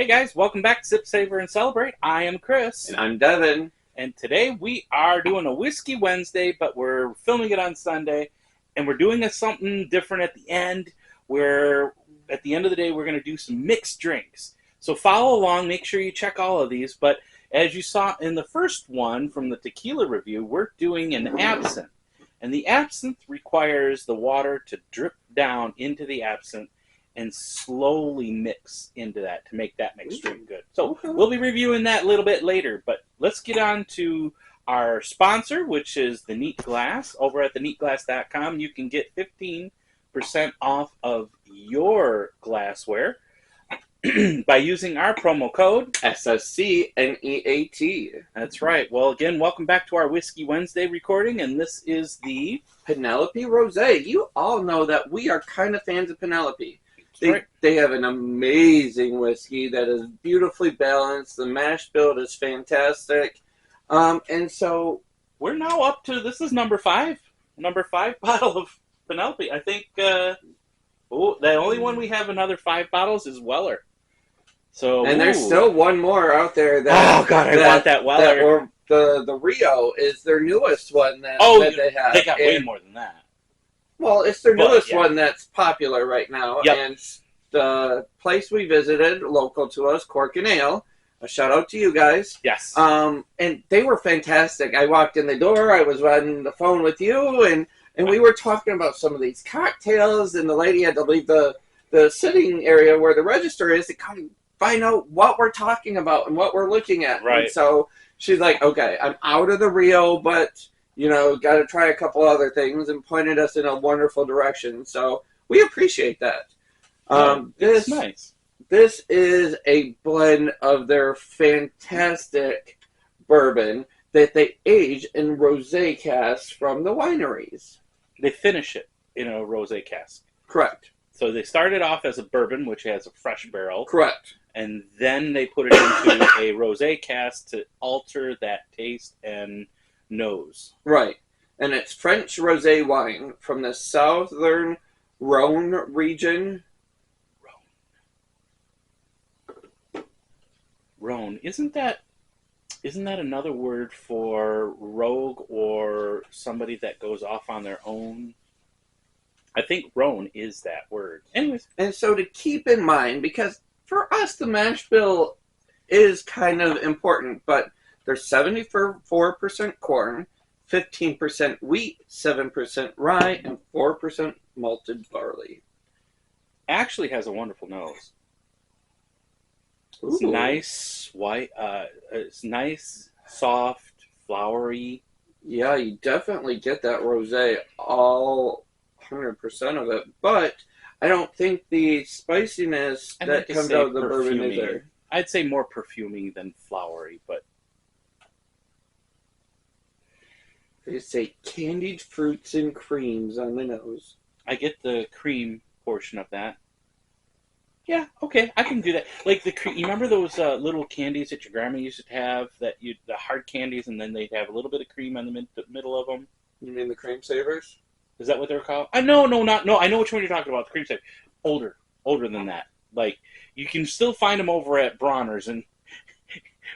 guys, welcome back to Sip, Savor, and Celebrate. I am Chris. And I'm Devin. And today we are doing a Whiskey Wednesday, but we're filming it on Sunday. And we're doing something different at the end, where at the end of the day we're going to do some mixed drinks. So follow along, make sure you check all of these. But as you saw in the first one from the tequila review, we're doing an absinthe. And the absinthe requires the water to drip down into the absinthe and slowly mix into that to make that mixed drink good. So we'll be reviewing that a little bit later, but let's get on to our sponsor, which is the Neat Glass. Over at theneatglass.com, you can get 15% off of your glassware by using our promo code SSCNEAT. That's right. Well, again, welcome back to our Whiskey Wednesday recording, and this is the Penelope Rosé. You all know that we are kind of fans of Penelope. They have an amazing whiskey that is beautifully balanced. The mash bill is fantastic. And so we're now up to, this is number five bottle of Penelope. I think the only one we have another 5 bottles is Weller. So and there's still one more out there that I want that Weller. The Rio is their newest one that they have. They got way more than that. Well, it's their newest one that's popular right now. Yep. And the place we visited, local to us, Cork and Ale, a shout out to you guys. Yes. And they were fantastic. I walked in the door, I was on the phone with you, and we were talking about some of these cocktails, and the lady had to leave the sitting area where the register is to come find out what we're talking about and what we're looking at. Right. And so she's like, okay, I'm out of the Rio, but got to try a couple other things, and pointed us in a wonderful direction. So we appreciate that. It's nice. This is a blend of their fantastic bourbon that they age in rosé casks from the wineries. They finish it in a rosé cask. Correct. So they started off as a bourbon, which has a fresh barrel. Correct. And then they put it into a rosé cask to alter that taste and nose. Right. And it's French rosé wine from the southern Rhone region. Rhone. Isn't that another word for rogue or somebody that goes off on their own? I think Rhone is that word. Anyways. And so to keep in mind, because for us the mash bill is kind of important, but there's 74% corn, 15% wheat, 7% rye, and 4% malted barley. Actually has a wonderful nose. It's Ooh. nice, white. It's nice, soft, flowery. Yeah, you definitely get that rosé, all 100% of it. But I don't think the spiciness that comes out of the bourbon is there. I'd say more perfumey than flowery, but they say candied fruits and creams on the nose. I get the cream portion of that. Yeah, okay, I can do that. Like you remember those little candies that your grandma used to have, the hard candies, and then they'd have a little bit of cream on the middle of them? You mean the cream savers? Is that what they're called? No, I know which one you're talking about, the cream saver. Older than that. Like, you can still find them over at Bronner's and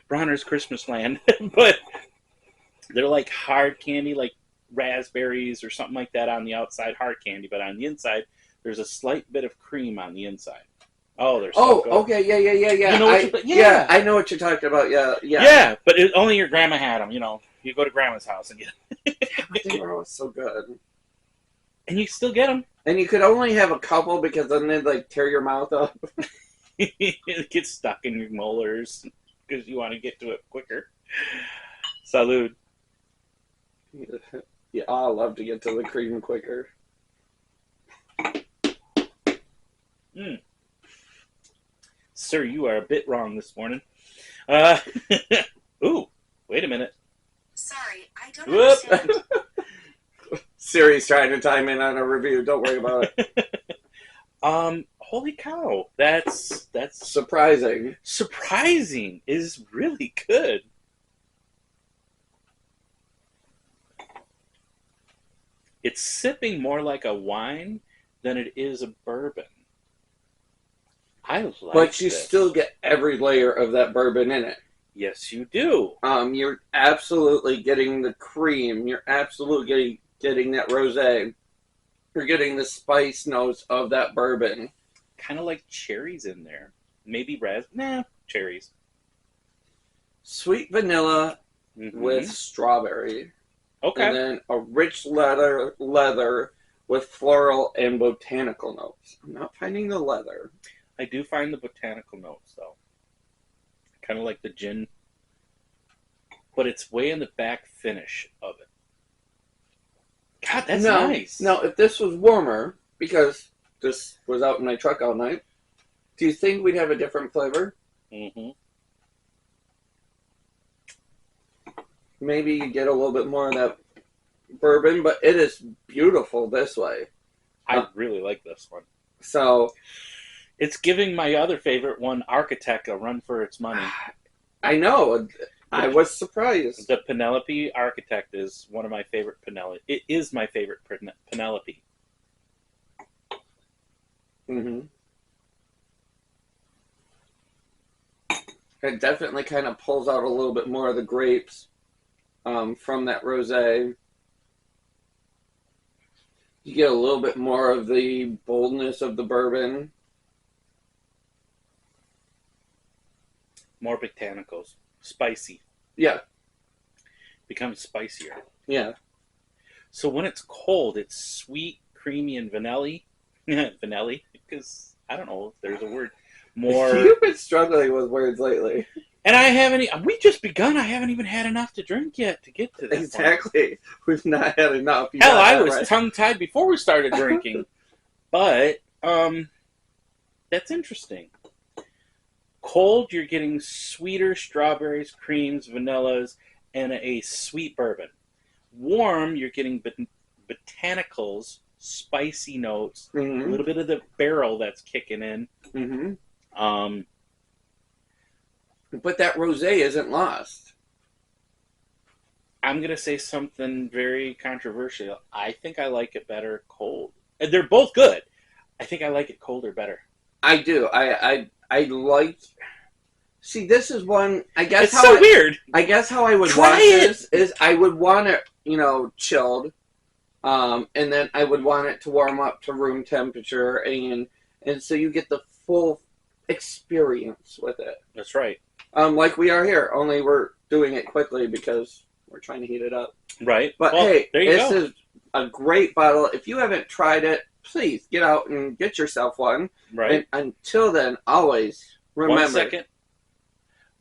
Bronner's Christmas Land, but they're like hard candy, like raspberries or something like that on the outside, hard candy, but on the inside, there's a slight bit of cream on the inside. Oh, they're so good. Okay, yeah. You know I know what you're talking about. Yeah. Yeah, but only your grandma had them. You go to grandma's house and get them. They were always so good. And you still get them. And you could only have a couple because then they'd tear your mouth up. It gets stuck in your molars because you want to get to it quicker. Salud. Yeah, I love to get to the cream quicker. Sir, you are a bit wrong this morning. Ooh, wait a minute. Sorry, I don't understand. Siri's trying to time in on a review. Don't worry about it. Holy cow. That's surprising. Surprising is really good. It's sipping more like a wine than it is a bourbon. I like but you this. still get every layer of that bourbon in it. Yes, you do. You're absolutely getting the cream. You're absolutely getting that rosé. You're getting the spice notes of that bourbon. Kind of like cherries in there. Maybe cherries. Sweet vanilla Mm-hmm. with strawberry. Okay. And then a rich leather with floral and botanical notes. I'm not finding the leather. I do find the botanical notes, though. Kind of like the gin. But it's way in the back finish of it. God, that's nice. Now, if this was warmer, because this was out in my truck all night, do you think we'd have a different flavor? Mm-hmm. Maybe you get a little bit more of that bourbon, but it is beautiful this way. I really like this one. So it's giving my other favorite one, Architect, a run for its money. I know. I was surprised. The Penelope Architect is one of my favorite Penelope. It is my favorite Penelope. Mm-hmm. It definitely kind of pulls out a little bit more of the grapes from that rosé. You get a little bit more of the boldness of the bourbon. More botanicals. Spicy. Yeah. Becomes spicier. Yeah. So when it's cold, it's sweet, creamy, and vanilla. Vanilla, because I don't know if there's a word. More. You've been struggling with words lately. And I haven't. We just begun. I haven't even had enough to drink yet to get to this. Exactly. We've not had enough. Hell, I was tongue-tied before we started drinking. But that's interesting. Cold, you're getting sweeter strawberries, creams, vanillas, and a sweet bourbon. Warm, you're getting botanicals, spicy notes, a little bit of the barrel that's kicking in. Mm-hmm. But that rosé isn't lost. I'm going to say something very controversial. I think I like it better cold. They're both good. I think I like it colder better. I do. I like. See, this is one. I guess it's so weird. I guess how I would Try want it. this is I would want it, chilled, and then I would want it to warm up to room temperature, and so you get the full experience with it. That's right. Like we are here. Only we're doing it quickly because we're trying to heat it up. Right. But well, hey, this is a great bottle. If you haven't tried it, please get out and get yourself one. Right. And until then, always remember. 1 second.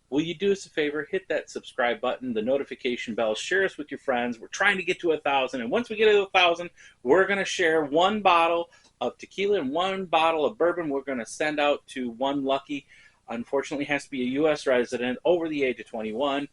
Will you do us a favor? Hit that subscribe button, the notification bell, share us with your friends. We're trying to get to 1,000. And once we get to 1,000, we're going to share one bottle of tequila and one bottle of bourbon. We're going to send out to one lucky. Unfortunately, has to be a U.S. resident over the age of 21.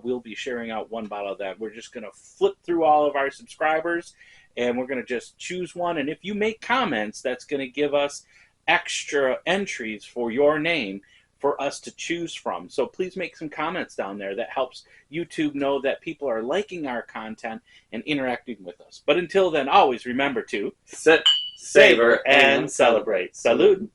We'll be sharing out one bottle of that. We're just going to flip through all of our subscribers, and we're going to just choose one. And if you make comments, that's going to give us extra entries for your name for us to choose from. So please make some comments down there. That helps YouTube know that people are liking our content and interacting with us. But until then, always remember to Sit, savor and celebrate. Salud.